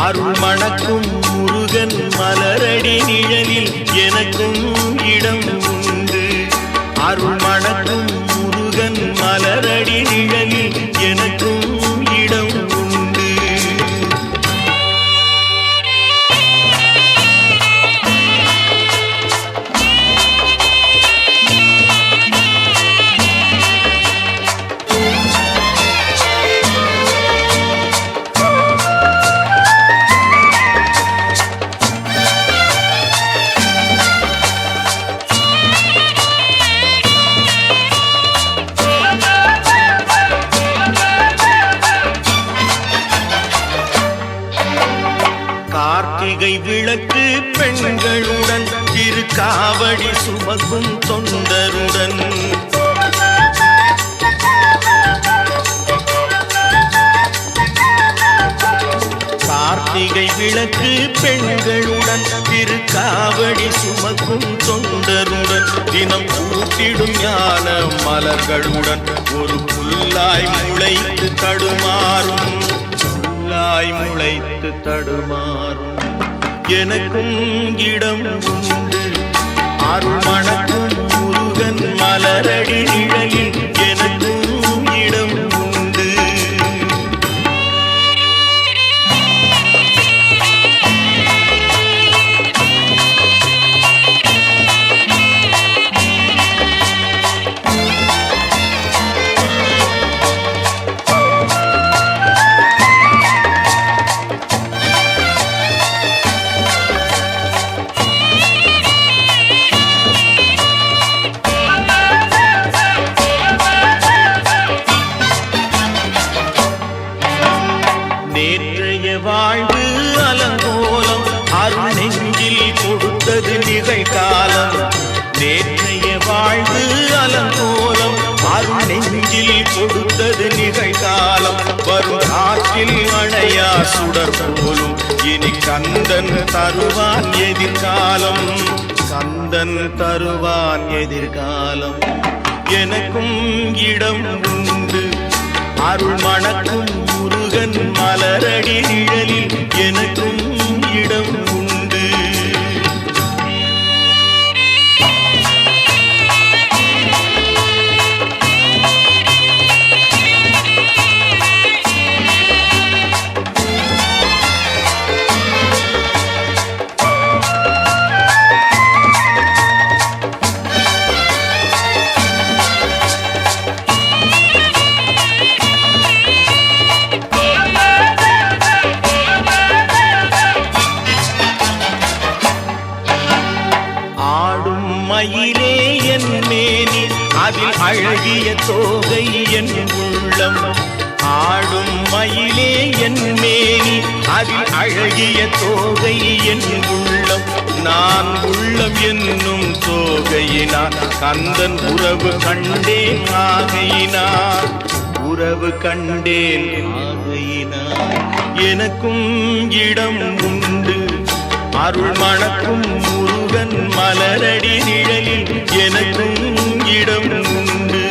அருள் மணக்கும் முருகன் மலரடி நிழலில் எனக்கும் இடம் உண்டு. அருள் மணக்கும் முருகன் மலரடி நிழலில் எனக்கும் இடம் உண்டு. கார்த்திகை விளக்கு பெண்களுடன் திருக்காவடி சுமக்கும் தொண்டருடன் கார்த்திகை விளக்கு பெண்களுடன் திருக்காவடி சுமக்கும் தொண்டருடன் தினம் கூட்டிடும் ஞான மலர்களுடன் ஒரு புல்லாய் முளைத்து தடுமாறும் முளைத்து தடுமாறும் எனக்கும் இடம் உண்டு. அருள் மணக்கும் முருகன் மலரடி நிழலில் எனக்கும் இடம் உண்டு. நேற்றைய வாழ்வு அலங்கோலம் அருள் நெஞ்சில் கொடுத்தது நிகழ்காலம். நேற்றைய வாழ்வு அலங்கோலம் அருள் நெஞ்சில் கொடுத்தது நிகழ்காலம். வரும் காற்றில் அணையா சுடர் போலும் இனி கந்தன் தருவான் எதிர்காலம். கந்தன் தருவான் எதிர்காலம். எனக்கும் இடம் உண்டு. அருள் மணக்கும் முருகன் மலரடி நிழலில் எனக்கும் இடம் உண்டு. மயிலே என் மேனி அதில் அழகிய தோகை என் உள்ளம். ஆடும் மயிலே என் மேனி அதில் அழகிய தோகை என் உள்ளம். நான் உள்ளம் என்னும் தோகையினார் கந்தன் உறவு கண்டேன் ஆகையினார். உறவு கண்டேன் ஆகையினார் எனக்கும் இடம் உண்டு. அருள் மணக்கும் முருகன் மலரடி நிழலில் எனக்கும் இடம் உண்டு.